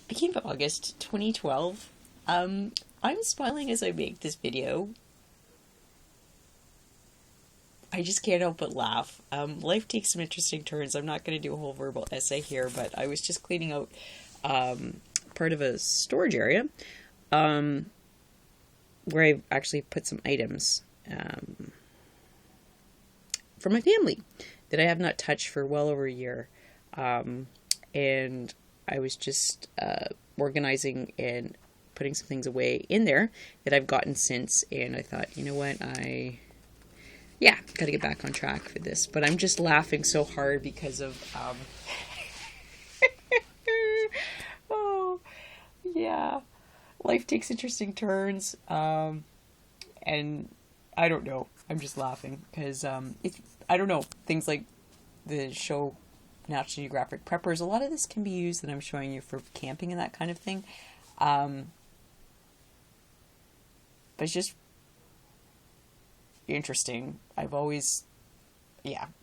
Beginning of August 2012. I'm smiling as I make this video. I just can't help but laugh. Life takes some interesting turns. I'm not going to do a whole verbal essay here, but I was just cleaning out part of a storage area where I actually put some items for my family that I have not touched for well over a year. And I was just organizing and putting some things away in there that I've gotten since, and I thought, you know what, gotta get back on track for this. But I'm just laughing so hard because of, oh, yeah, life takes interesting turns, and I don't know, I'm just laughing, because, I don't know, things like the show National Geographic Preppers, a lot of this can be used that I'm showing you for camping and that kind of thing. But it's just interesting. I've always,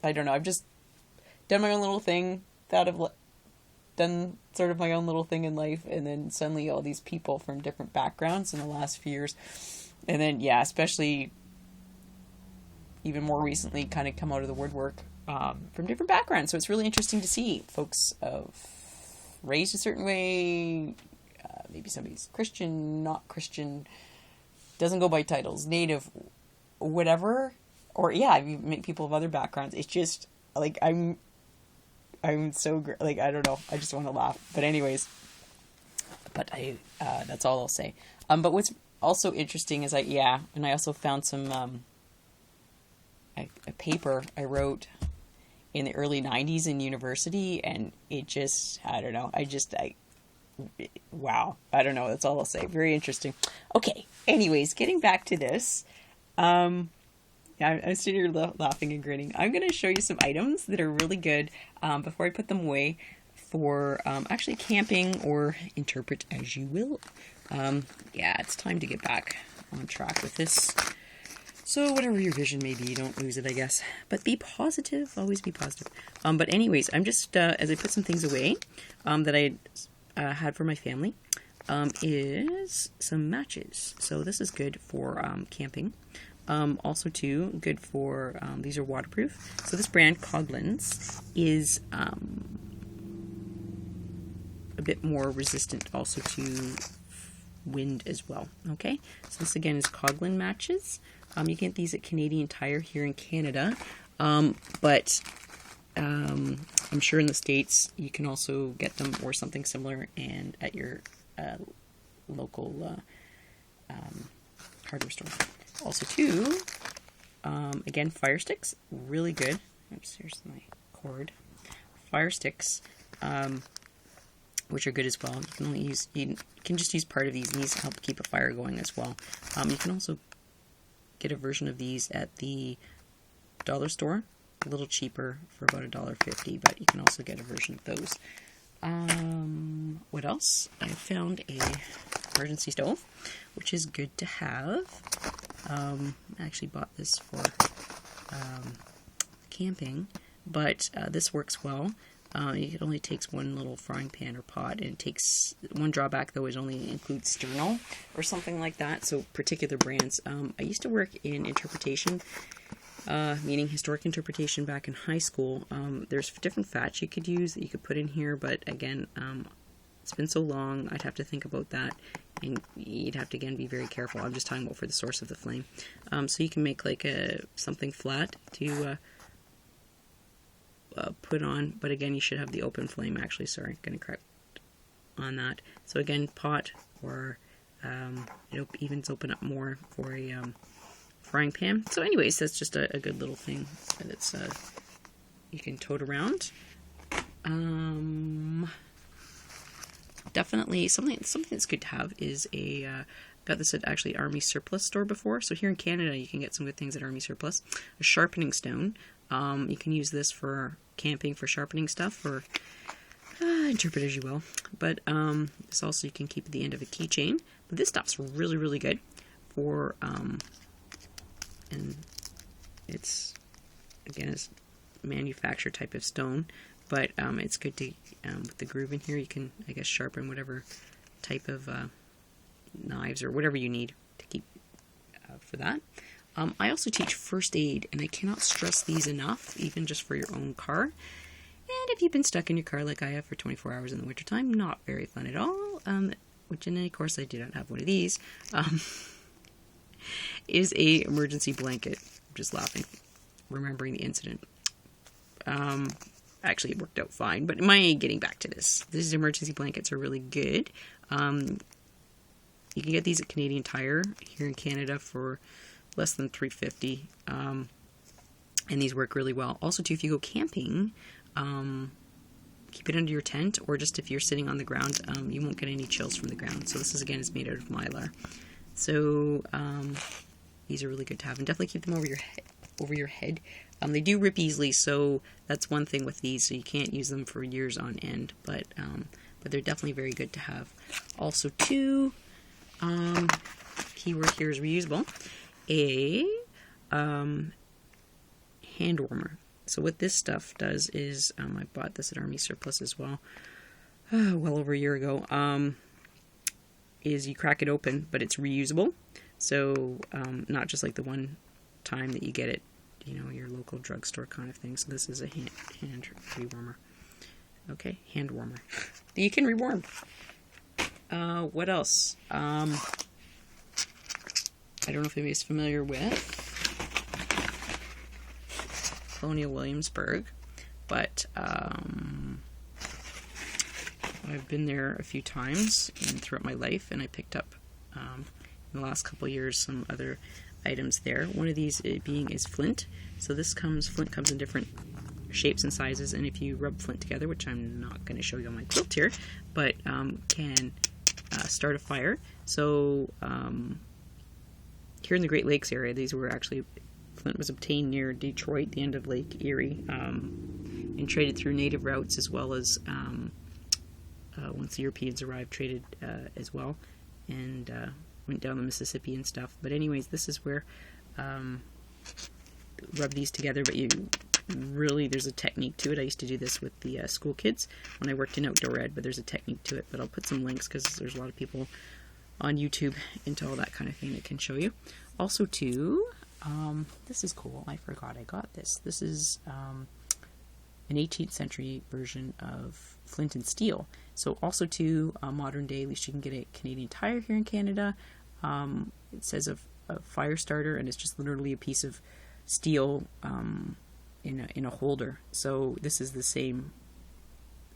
I don't know. I've just done my own little thing, done sort of my own little thing in life, and then suddenly all these people from different backgrounds in the last few years, and then, especially even more recently, kind of come out of the woodwork from different backgrounds. So it's really interesting to see folks raised a certain way, maybe somebody's Christian, not Christian, doesn't go by titles, Native, whatever, or you meet people of other backgrounds. It's just like I'm so like, I don't know, I just want to laugh. But anyways, that's all I'll say. But what's also interesting is and I also found some a paper I wrote in the early 90s in university, and it just, I don't know, wow, I don't know, that's all I'll say. Very interesting. Okay, anyways, getting back to this, I'm sitting here laughing and grinning. I'm going to show you some items that are really good before I put them away for actually camping, or interpret as you will. It's time to get back on track with this. So whatever your vision may be, don't lose it, I guess. But be positive. Always be positive. But anyways, I'm just, as I put some things away that I had for my family, is some matches. So this is good for camping. Also, too, good for, these are waterproof. So this brand, Coghlan's, is a bit more resistant also to wind as well. Okay, so this again is Coghlan matches. You get these at Canadian Tire here in Canada, but I'm sure in the States you can also get them or something similar, and at your local hardware store. Also, too, again, fire sticks, really good. Oops, here's my cord. Fire sticks, which are good as well. You can just use part of these, and these help keep a fire going as well. You can also get a version of these at the dollar store, a little cheaper for about $1.50, but you can also get a version of those. What else? I found a emergency stove, which is good to have. I actually bought this for camping, but this works well. It only takes one little frying pan or pot, and it takes one drawback though is only includes sterno or something like that. So particular brands. I used to work in interpretation, meaning historic interpretation back in high school. There's different fats you could use that you could put in here, but again, it's been so long, I'd have to think about that, and you'd have to again be very careful. I'm just talking about for the source of the flame. So you can make like something flat to put on, but again, you should have the open flame. Actually, sorry, I'm going to correct on that. So again, pot, or it evens open up more for a frying pan. So anyways, that's just a good little thing that's you can tote around. Definitely something that's good to have is got this at actually Army Surplus store before. So here in Canada, you can get some good things at Army Surplus. A sharpening stone. You can use this for camping, for sharpening stuff, or interpret as you will. But this also you can keep at the end of a keychain. But this stuff's really, really good for, and it's, again, it's manufactured type of stone. but it's good to, with the groove in here, you can, I guess, sharpen whatever type of knives or whatever you need to keep for that. I also teach first aid, and I cannot stress these enough, even just for your own car. And if you've been stuck in your car like I have for 24 hours in the wintertime, not very fun at all, which in any course I do not have one of these, is a emergency blanket. I'm just laughing, remembering the incident. Actually, it worked out fine, but getting back to this, these emergency blankets are really good. You can get these at Canadian Tire here in Canada for less than $3.50, and these work really well. Also, too, if you go camping, keep it under your tent, or just if you're sitting on the ground, you won't get any chills from the ground. So this is, again, is made out of Mylar. So these are really good to have, and definitely keep them over your head. They do rip easily, so that's one thing with these. So you can't use them for years on end, but they're definitely very good to have. Also, too, keyword here is reusable. A hand warmer. So what this stuff does is, I bought this at Army Surplus as well, well over a year ago, is you crack it open, but it's reusable. So not just like the one time that you get it, your local drugstore kind of thing. So this is a hand rewarmer. Okay, hand warmer. You can rewarm. What else? I don't know if anybody's familiar with Colonial Williamsburg, but I've been there a few times throughout my life, and I picked up in the last couple of years some other items there. One of these is flint. So flint comes in different shapes and sizes, and if you rub flint together, which I'm not going to show you on my quilt here, but can start a fire. So here in the Great Lakes area, flint was obtained near Detroit, the end of Lake Erie, and traded through native routes, as well as once the Europeans arrived, traded as well, and went down the Mississippi and stuff. But anyways, this is where rub these together, but there's a technique to it. I used to do this with the school kids when I worked in outdoor ed, but there's a technique to it. But I'll put some links, because there's a lot of people on YouTube into all that kind of thing that can show you. Also, too, this is cool. I forgot I got this. This is an 18th century version of flint and steel. So also, too, modern day, at least you can get a Canadian Tire here in Canada. It says a fire starter, and it's just literally a piece of steel in a holder. So this is the same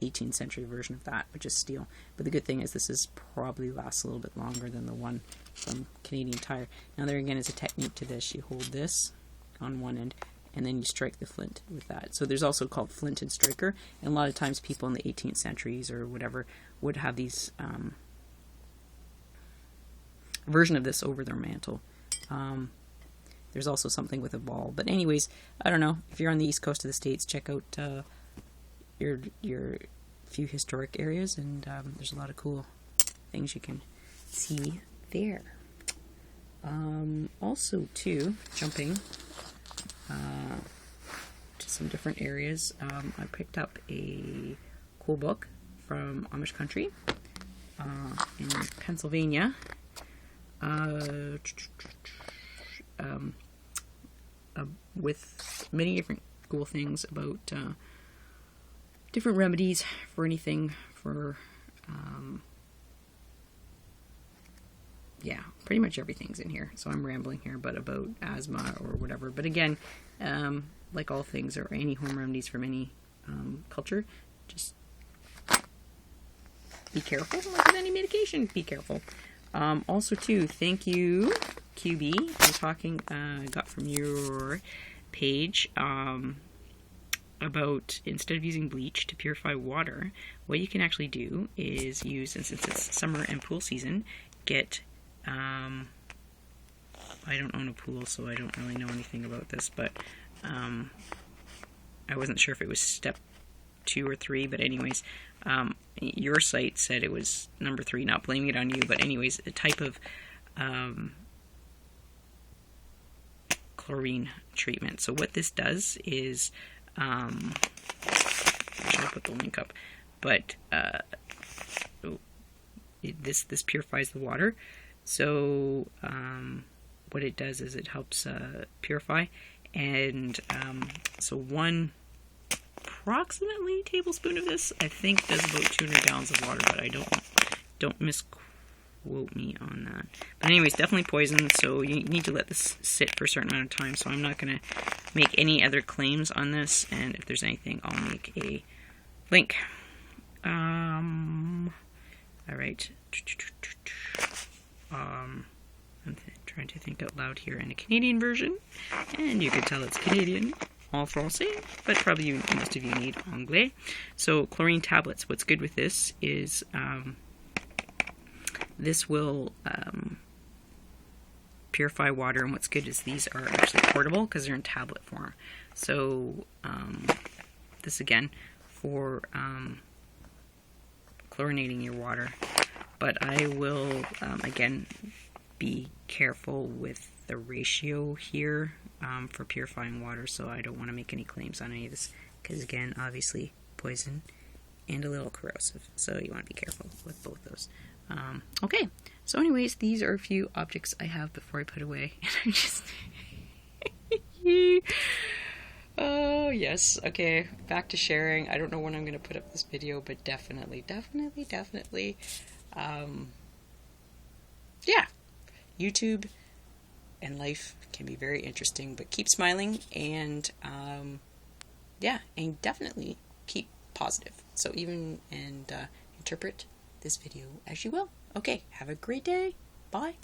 18th century version of that, but just steel. But the good thing is this probably lasts a little bit longer than the one from Canadian Tire. Now there again is a technique to this. You hold this on one end, and then you strike the flint with that. So there's also called flint and striker, and a lot of times people in the 18th centuries or whatever would have these version of this over their mantle. There's also something with a ball. But anyways, I don't know. If you're on the east coast of the States, check out your few historic areas, and there's a lot of cool things you can see there. Also, too, jumping to some different areas, I picked up a cool book from Amish country in Pennsylvania. With many different cool things about different remedies for anything, for pretty much everything's in here. So I'm rambling here, but about asthma or whatever. But again, like all things or any home remedies from any culture, just be careful. Like with any medication, be careful. Also, too, thank you, QB. I'm talking, got from your page about, instead of using bleach to purify water, what you can actually do is use, and since it's summer and pool season, get, I don't own a pool, so I don't really know anything about this, but I wasn't sure if it was step 2 or 3, but anyways, your site said it was number 3, not blaming it on you, but anyways, a type of chlorine treatment. So what this does is, I'll I'll put the link up. But this purifies the water. So what it does is it helps purify. And so one approximately tablespoon of this, I think, does about 200 gallons of water, but I don't misquote me on that. But anyways, definitely poison, so you need to let this sit for a certain amount of time, so I'm not going to make any other claims on this, and if there's anything, I'll make a link. Alright. I'm trying to think out loud here in a Canadian version, and you can tell it's Canadian, en français, but probably most of you need anglais. So chlorine tablets, what's good with this is this will purify water, and what's good is these are actually portable because they're in tablet form. So this again for chlorinating your water, but I will again be careful with the ratio here for purifying water, so I don't want to make any claims on any of this because again, obviously poison and a little corrosive, so you want to be careful with both those. Okay, so anyways, these are a few objects I have before I put away, and I'm just oh yes, okay, back to sharing. I don't know when I'm going to put up this video, but definitely yeah, YouTube and life can be very interesting, but keep smiling, and yeah, and definitely keep positive. So interpret this video as you will. Okay, have a great day. Bye.